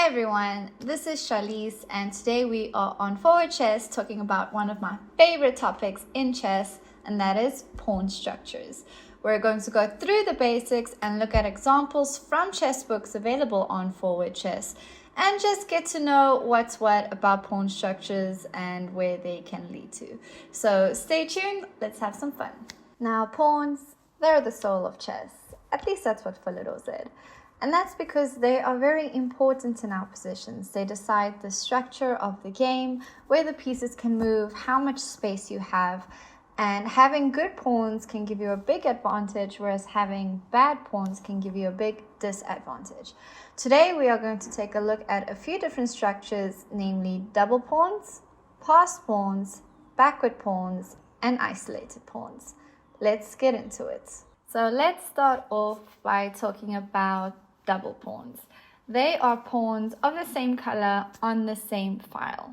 Hi everyone, this is Charlize and today we are on Forward Chess talking about one of my favorite topics in chess, and that is pawn structures. We're going to go through the basics and look at examples from chess books available on Forward Chess and just get to know what's what about pawn structures and where they can lead to. So stay tuned, let's have some fun. Now pawns, they're the soul of chess. At least that's what Flores said. And that's because they are very important in our positions. They decide the structure of the game, where the pieces can move, how much space you have. And having good pawns can give you a big advantage, whereas having bad pawns can give you a big disadvantage. Today we are going to take a look at a few different structures, namely double pawns, passed pawns, backward pawns, and isolated pawns. Let's get into it. So let's start off by talking about double pawns. They are pawns of the same color on the same file.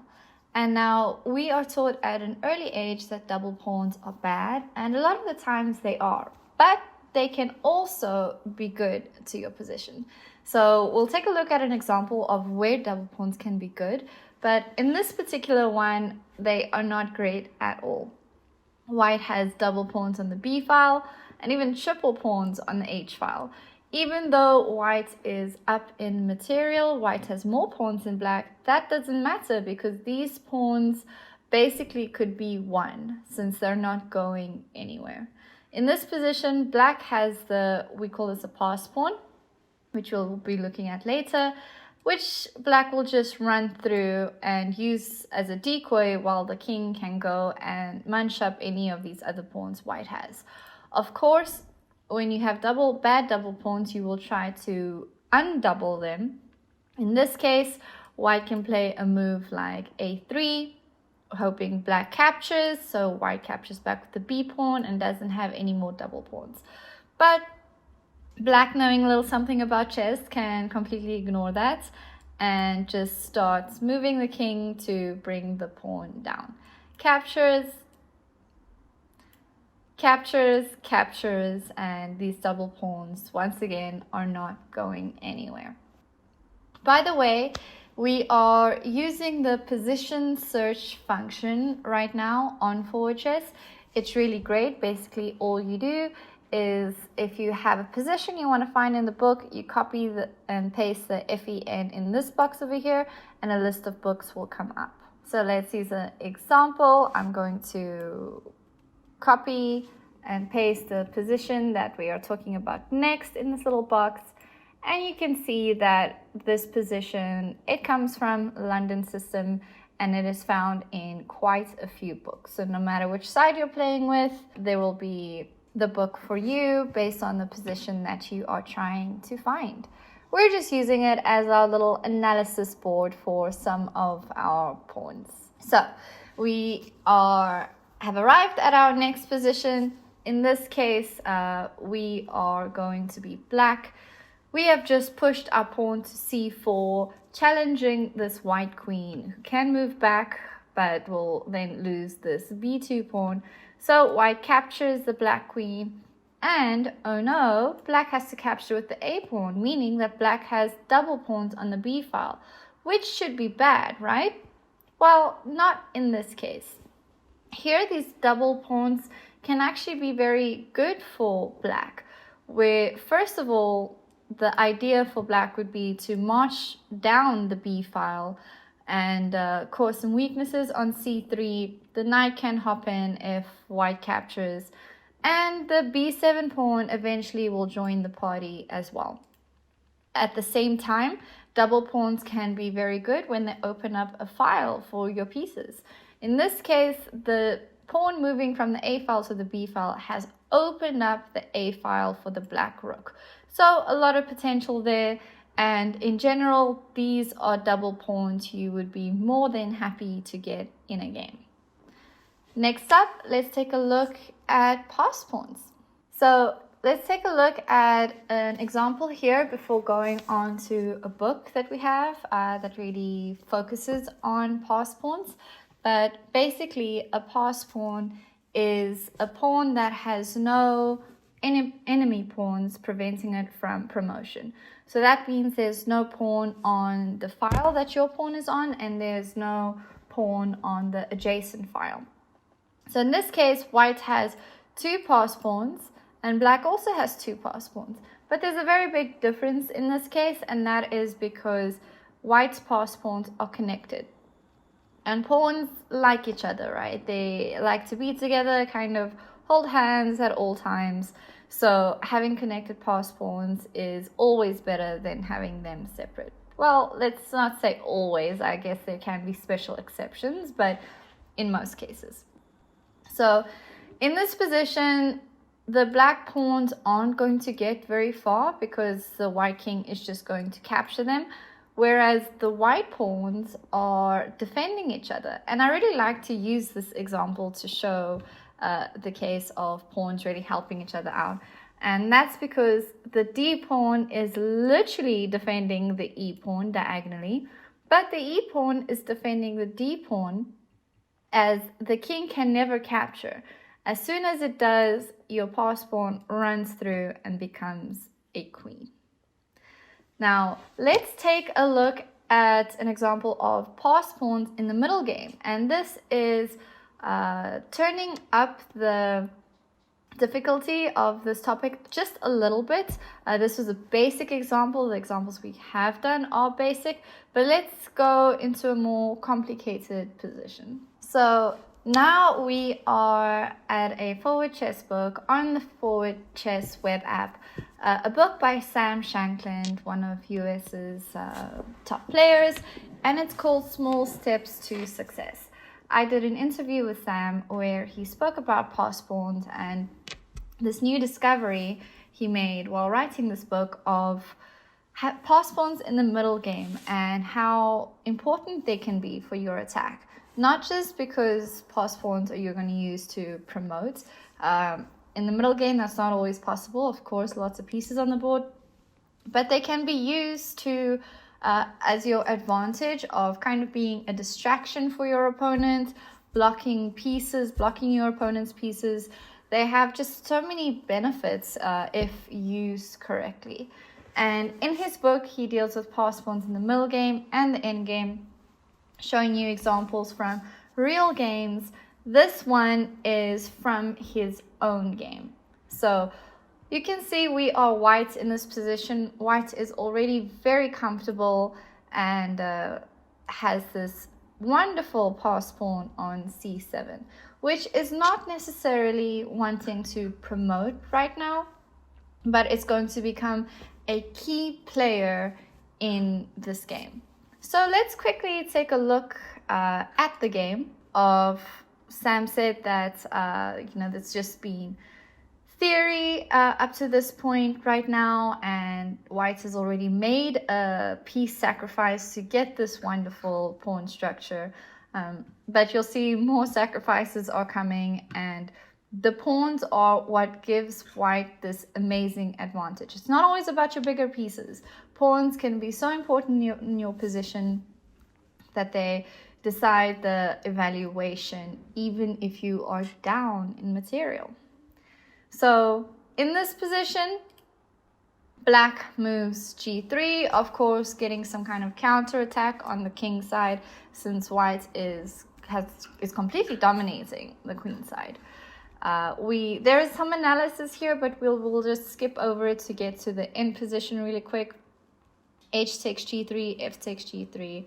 And now we are taught at an early age that double pawns are bad, and a lot of the times they are, but they can also be good to your position. So we'll take a look at an example of where double pawns can be good, but in this particular one, they are not great at all. White has double pawns on the B file and even triple pawns on the H file. Even though white is up in material, white has more pawns than black, that doesn't matter because these pawns basically could be won since they're not going anywhere. In this position, black has we call this a passed pawn, which we'll be looking at later, which black will just run through and use as a decoy while the king can go and munch up any of these other pawns white has. Of course, when you have bad double pawns, you will try to undouble them. In this case, white can play a move like a3, hoping black captures, so white captures back with the b pawn and doesn't have any more double pawns. But black, knowing a little something about chess, can completely ignore that and just starts moving the king to bring the pawn down. Captures, and these double pawns once again are not going anywhere. By the way, we are using the position search function right now on Forward Chess. It's really great. Basically, all you do is if you have a position you want to find in the book, you copy and paste the FEN in this box over here, and a list of books will come up. So let's use an example. I'm going to copy and paste the position that we are talking about next in this little box, and you can see that this position, it comes from London system and it is found in quite a few books. So no matter which side you're playing with, there will be the book for you based on the position that you are trying to find. We're just using it as our little analysis board for some of our pawns. So we have arrived at our next position. In this case, we are going to be black. We have just pushed our pawn to c4, challenging this white queen, who can move back, but will then lose this b2 pawn. So white captures the black queen, and oh no, black has to capture with the a pawn, meaning that black has double pawns on the b file, which should be bad, right? Well, not in this case. Here, these double pawns can actually be very good for black, where first of all, the idea for black would be to march down the b file and cause some weaknesses on c3. The knight can hop in if white captures, and the b7 pawn eventually will join the party as well. At the same time, double pawns can be very good when they open up a file for your pieces. In this case, the pawn moving from the a file to the b file has opened up the a file for the black rook. So a lot of potential there, and in general, these are double pawns you would be more than happy to get in a game. Next up, let's take a look at passed pawns. So let's take a look at an example here before going on to a book that we have that really focuses on passed pawns. But basically, a passed pawn is a pawn that has no enemy pawns, preventing it from promotion. So that means there's no pawn on the file that your pawn is on, and there's no pawn on the adjacent file. So in this case, white has 2 pass pawns, and black also has 2 pass pawns. But there's a very big difference in this case, and that is because white's pass pawns are connected. And pawns like each other, right? They like to be together, kind of hold hands at all times. So having connected pass pawns is always better than having them separate. Well, let's not say always. I guess there can be special exceptions, but in most cases. So in this position, the black pawns aren't going to get very far because the white king is just going to capture them, whereas the white pawns are defending each other. And I really like to use this example to show the case of pawns really helping each other out. And that's because the D pawn is literally defending the E pawn diagonally, but the E pawn is defending the D pawn, as the king can never capture. As soon as it does, your pass pawn runs through and becomes a queen. Now, let's take a look at an example of pass pawns in the middle game. And this is turning up the difficulty of this topic just a little bit. This was a basic example. The examples we have done are basic, but let's go into a more complicated position. So now we are at a forward chess book on the Forward Chess web app, a book by Sam Shankland, one of US's top players, and it's called Small Steps to Success. I did an interview with Sam where he spoke about pass pawns and this new discovery he made while writing this book of pass pawns in the middle game and how important they can be for your attack. Not just because pass pawns are you're going to use to promote. In the middle game, that's not always possible. Of course, lots of pieces on the board, but they can be used to as your advantage of kind of being a distraction for your opponent, blocking your opponent's pieces. They have just so many benefits if used correctly. And in his book, he deals with pass pawns in the middle game and the end game, showing you examples from real games. This one is from his own game. So you can see we are white in this position. White is already very comfortable and has this wonderful pass pawn on c7, which is not necessarily wanting to promote right now, but it's going to become a key player in this game. So let's quickly take a look at the game of Sam said that, that's just been theory up to this point right now, and white has already made a piece sacrifice to get this wonderful pawn structure. But you'll see more sacrifices are coming, and the pawns are what gives white this amazing advantage. It's not always about your bigger pieces. Pawns can be so important in your position that they decide the evaluation, even if you are down in material. So in this position, black moves g3, of course, getting some kind of counterattack on the king side, since white is completely dominating the queen side. There is some analysis here, but we'll just skip over it to get to the end position really quick. H takes g3, f takes g3,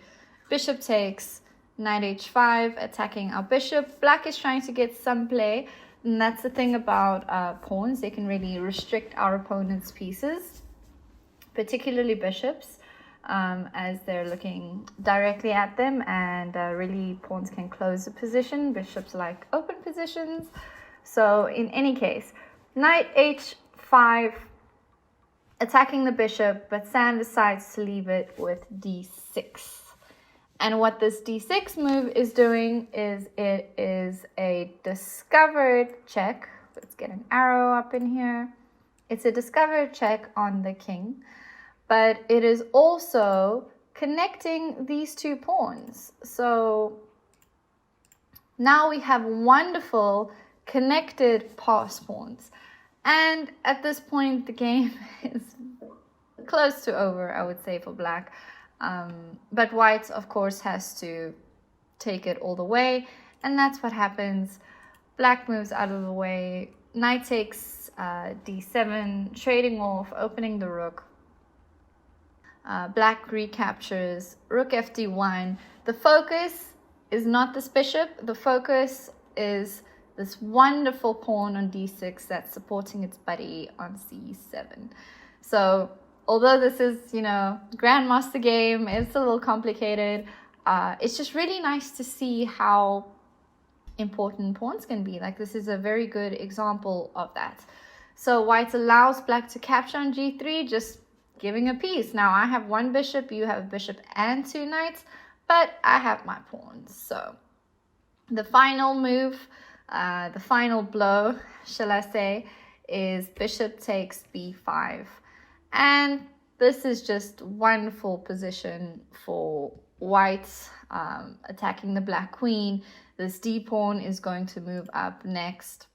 bishop takes, knight h5, attacking our bishop. Black is trying to get some play, and that's the thing about pawns. They can really restrict our opponent's pieces, particularly bishops, as they're looking directly at them, and really pawns can close the position. Bishops like open positions. So in any case, knight h5, attacking the bishop, but Sam decides to leave it with d6. And what this d6 move is doing is it is a discovered check. Let's get an arrow up in here. It's a discovered check on the king, but it is also connecting these two pawns. So now we have wonderful connected pass pawns. And at this point, the game is close to over, I would say, for black. But white, of course, has to take it all the way. And that's what happens. Black moves out of the way. Knight takes d7, trading off, opening the rook. Black recaptures, rook fd1. The focus is not this bishop. The focus is this wonderful pawn on d6 that's supporting its buddy on c7. So although this is, grandmaster game, it's a little complicated. It's just really nice to see how important pawns can be. Like, this is a very good example of that. So white allows black to capture on g3, just giving a piece. Now I have one bishop, you have a bishop and two knights, but I have my pawns. So the final move, the final blow, shall I say, is bishop takes b5. And this is just wonderful position for white, attacking the black queen. This d pawn is going to move up next,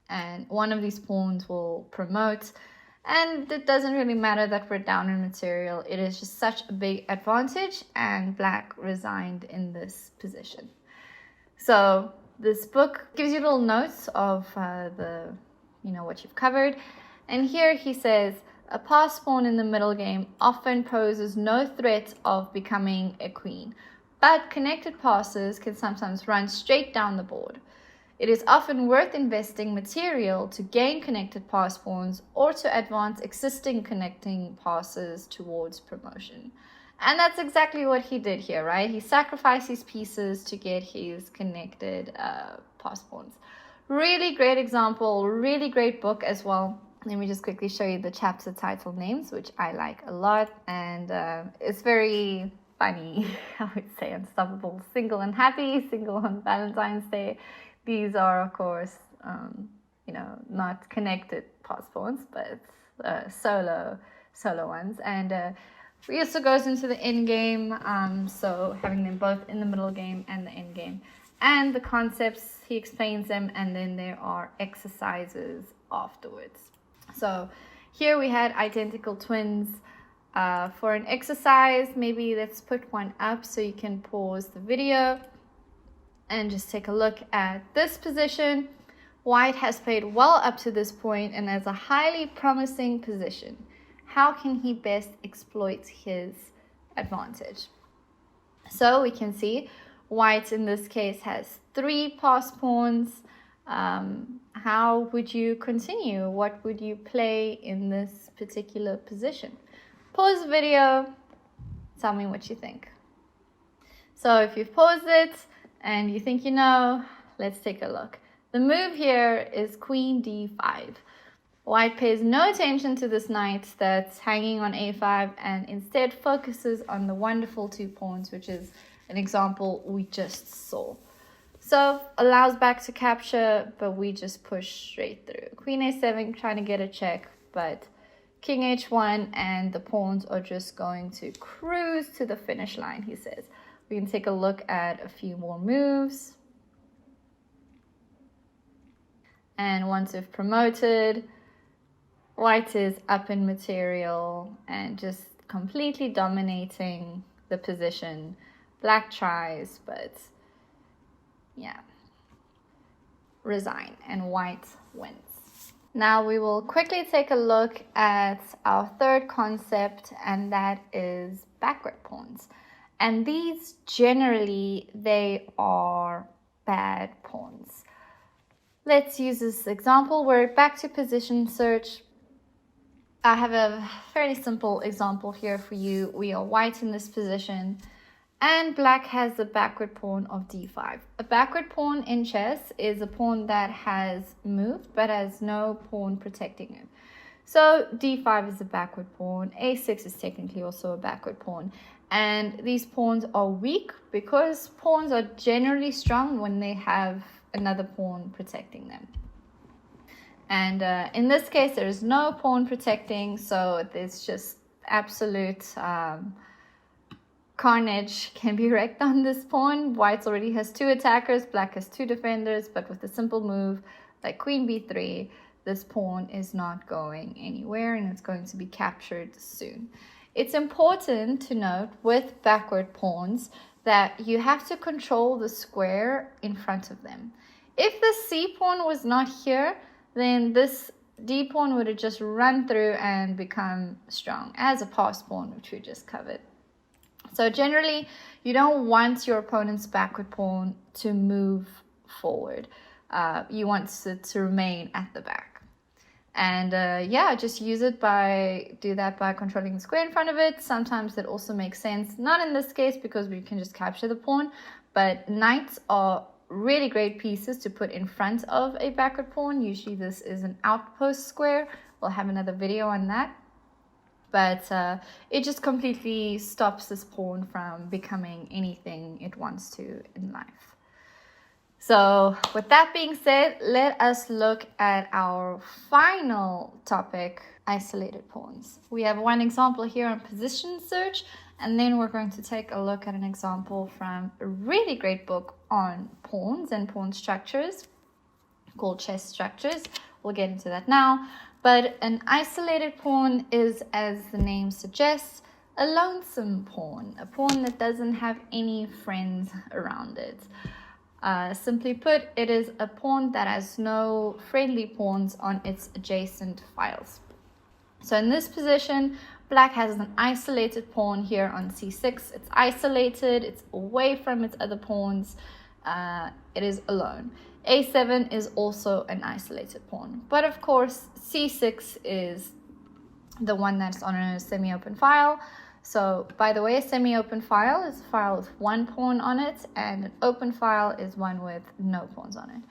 and one of these pawns will promote. And it doesn't really matter that we're down in material. It is just such a big advantage, and black resigned in this position. So this book gives you little notes of what you've covered. And here he says, a pass pawn in the middle game often poses no threat of becoming a queen, but connected passes can sometimes run straight down the board. It is often worth investing material to gain connected pass pawns or to advance existing connecting passes towards promotion. And that's exactly what he did here, right? He sacrificed his pieces to get his connected pass pawns. Really great example, really great book as well. Let me just quickly show you the chapter title names, which I like a lot. And it's very funny, I would say. Unstoppable, Single and Happy, Single on Valentine's Day. These are, of course, not connected pass pawns, but solo ones. And Rios goes into the end game, so having them both in the middle game and the end game. And the concepts, he explains them, and then there are exercises afterwards. So here we had identical twins. For an exercise, maybe let's put one up so you can pause the video and just take a look at this position. White has played well up to this point and has a highly promising position. How can he best exploit his advantage? So we can see white in this case has 3 pass pawns. How would you continue? What would you play in this particular position? Pause the video, tell me what you think. So if you've paused it and you think let's take a look. The move here is queen d5. White pays no attention to this knight that's hanging on a5 and instead focuses on the wonderful 2 pawns, which is an example we just saw. So allows back to capture, but we just push straight through. Queen a7 trying to get a check, but king h1 and the pawns are just going to cruise to the finish line, he says. We can take a look at a few more moves. And once we've promoted, white is up in material and just completely dominating the position. Black tries, but resign, and white wins. Now we will quickly take a look at our third concept, and that is backward pawns. And these generally, they are bad pawns. Let's use this example. We're back to position search. I have a fairly simple example here for you. We are white in this position, and black has the backward pawn of d5. A backward pawn in chess is a pawn that has moved but has no pawn protecting it. So d5 is a backward pawn. a6 is technically also a backward pawn. And these pawns are weak because pawns are generally strong when they have another pawn protecting them. And in this case, there is no pawn protecting, so there's just absolute carnage can be wreaked on this pawn. White already has 2 attackers, black has 2 defenders, but with a simple move like queen b3, this pawn is not going anywhere and it's going to be captured soon. It's important to note with backward pawns that you have to control the square in front of them. If the C pawn was not here, then this D pawn would have just run through and become strong as a pass pawn, which we just covered. So generally, you don't want your opponent's backward pawn to move forward. You want it to remain at the back. And yeah, just do that by controlling the square in front of it. Sometimes it also makes sense, not in this case because we can just capture the pawn, but knights are really great pieces to put in front of a backward pawn. Usually this is an outpost square. We'll have another video on that. But it just completely stops this pawn from becoming anything it wants to in life. So with that being said, let us look at our final topic, isolated pawns. We have one example here on position search, and then we're going to take a look at an example from a really great book on pawns and pawn structures called Chess Structures. We'll get into that now. But an isolated pawn is, as the name suggests, a lonesome pawn, a pawn that doesn't have any friends around it. Simply put, it is a pawn that has no friendly pawns on its adjacent files. So in this position, black has an isolated pawn here on c6. It's isolated, it's away from its other pawns, it is alone. a7 is also an isolated pawn. But of course, c6 is the one that's on a semi-open file. So, by the way, a semi-open file is a file with one pawn on it, and an open file is one with no pawns on it.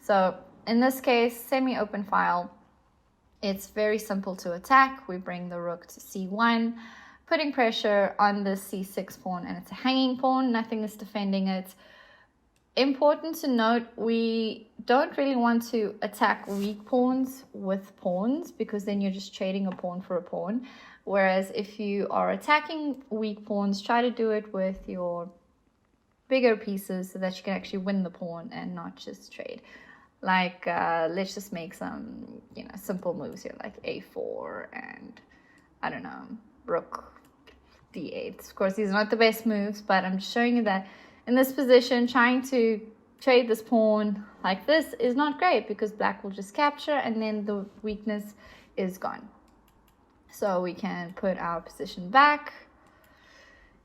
So, in this case, semi-open file, it's very simple to attack. We bring the rook to c1, putting pressure on the c6 pawn, and it's a hanging pawn. Nothing is defending it. Important to note, we don't really want to attack weak pawns with pawns because then you're just trading a pawn for a pawn. Whereas if you are attacking weak pawns, try to do it with your bigger pieces so that you can actually win the pawn and not just trade. Like, let's just make some, simple moves here, like a4 and, I don't know, rook d8. Of course, these are not the best moves, but I'm just showing you that in this position, trying to trade this pawn like this is not great because black will just capture and then the weakness is gone. So we can put our position back.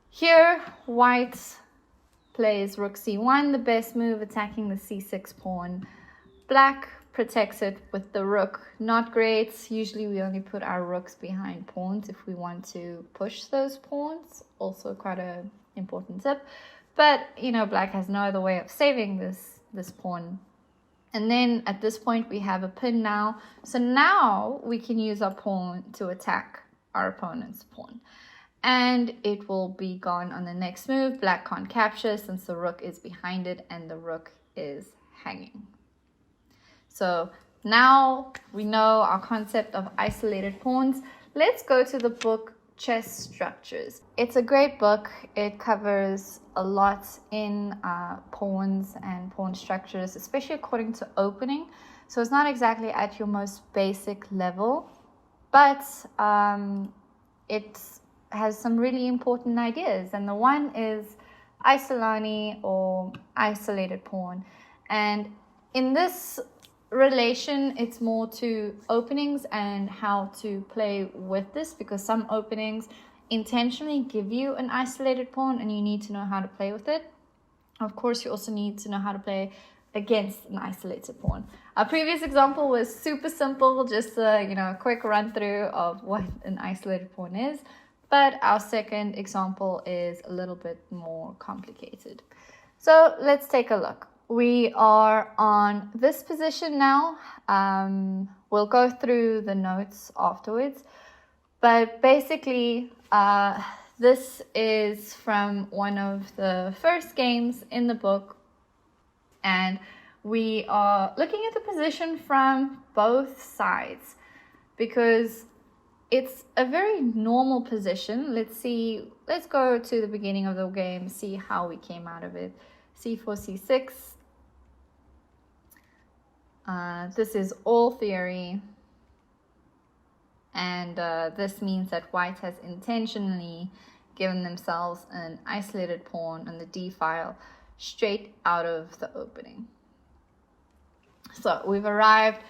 Here, white plays rook c1, the best move, attacking the c6 pawn. Black protects it with the rook. Not great. Usually we only put our rooks behind pawns if we want to push those pawns. Also quite an important tip. But, black has no other way of saving this pawn. And then at this point, we have a pin now. So now we can use our pawn to attack our opponent's pawn. And it will be gone on the next move. Black can't capture since the rook is behind it and the rook is hanging. So now we know our concept of isolated pawns. Let's go to the book Chess Structures. It's a great book. It covers a lot in pawns and pawn structures, especially according to opening. So it's not exactly at your most basic level, but it has some really important ideas. And the one is Isolani, or isolated pawn. And in this relation, it's more to openings and how to play with this, because some openings intentionally give you an isolated pawn and you need to know how to play with it. Of course, you also need to know how to play against an isolated pawn. Our previous example was super simple, just a quick run through of what an isolated pawn is. But our second example is a little bit more complicated. So let's take a look. We are on this position now. We'll go through the notes afterwards. But basically, this is from one of the first games in the book. And we are looking at the position from both sides because it's a very normal position. Let's go to the beginning of the game, see how we came out of it. c4, c6. This is all theory, and this means that white has intentionally given themselves an isolated pawn on the d file straight out of the opening. So we've arrived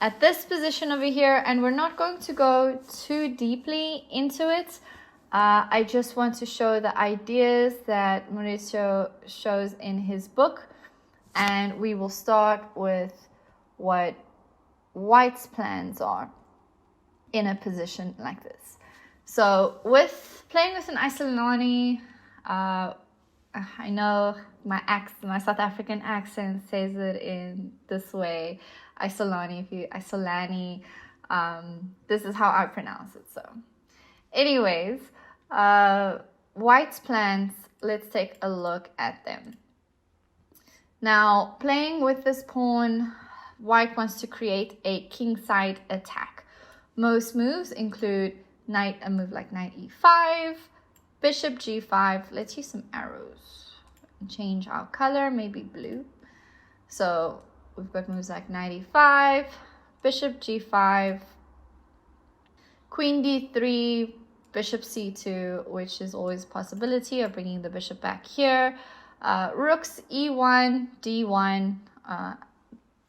at this position over here, and we're not going to go too deeply into it. I just want to show the ideas that Mauricio shows in his book, and we will start with what white's plans are in a position like this. So with playing with an Isolani, I know my South African accent says it in this way, Isolani, Isolani, this is how I pronounce it. So anyways, white's plans, let's take a look at them. Now, playing with this pawn, white wants to create a kingside attack. Most moves include a move like knight e5, bishop g5. Let's use some arrows and change our color, maybe blue. So we've got moves like knight e5, bishop g5, queen d3, bishop c2, which is always a possibility of bringing the bishop back here. Rooks e1, d1,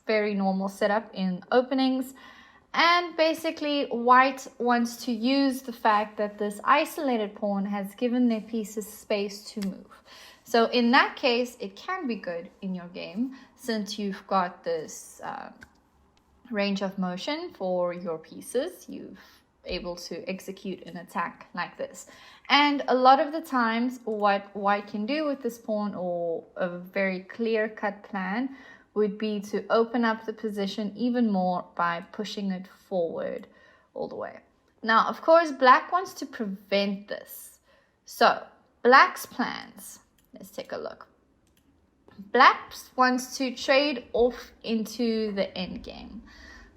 very normal setup in openings. And basically, white wants to use the fact that this isolated pawn has given their pieces space to move. So in that case, it can be good in your game, since you've got this range of motion for your pieces. You've able to execute an attack like this. And a lot of the times, what white can do with this pawn, or a very clear-cut plan, would be to open up the position even more by pushing it forward all the way. Now, of course, black wants to prevent this. So, black's plans, let's take a look. Black wants to trade off into the endgame,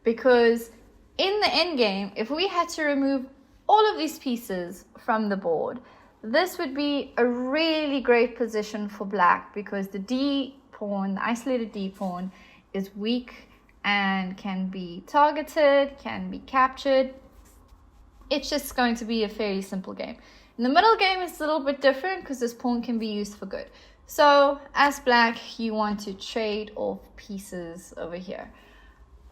because in the endgame, if we had to remove all of these pieces from the board, this would be a really great position for black, because the D pawn, the isolated D pawn, is weak and can be targeted, can be captured. It's just going to be a fairly simple game. In the middle game, it's a little bit different because this pawn can be used for good. So as black, you want to trade off pieces over here.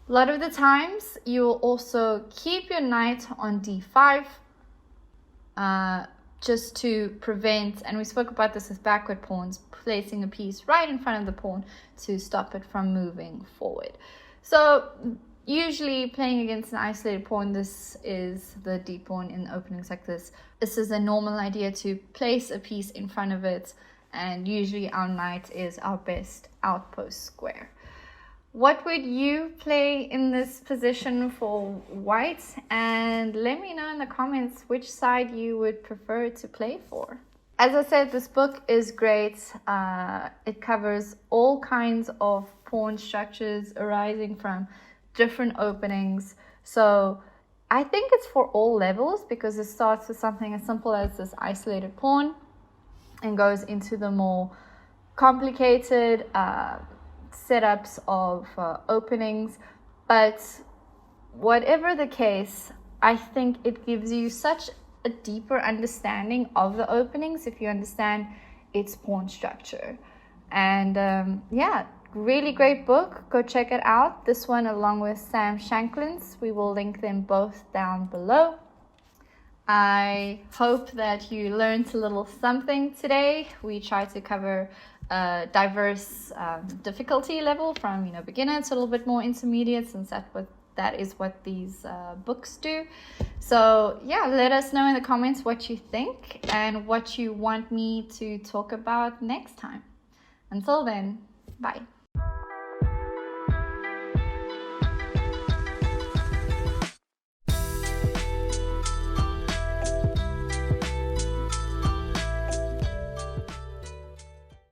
A lot of the times, you will also keep your knight on d5, just to prevent, and we spoke about this with backward pawns, placing a piece right in front of the pawn to stop it from moving forward. So usually playing against an isolated pawn, this is the d pawn in openings like this. This is a normal idea, to place a piece in front of it, and usually our knight is our best outpost square. What would you play in this position for white? And let me know in the comments which side you would prefer to play for. As I said, this book is great. It covers all kinds of pawn structures arising from different openings. So I think it's for all levels, because it starts with something as simple as this isolated pawn and goes into the more complicated setups of openings. But whatever the case, I think it gives you such a deeper understanding of the openings if you understand its pawn structure. And yeah, really great book. Go check it out. This one along with Sam Shankland's. We will link them both down below. I hope that you learned a little something today. We try to cover a diverse difficulty level, from beginner to a little bit more intermediate, since that is what these books do. So yeah, let us know in the comments what you think and what you want me to talk about next time. Until then, bye.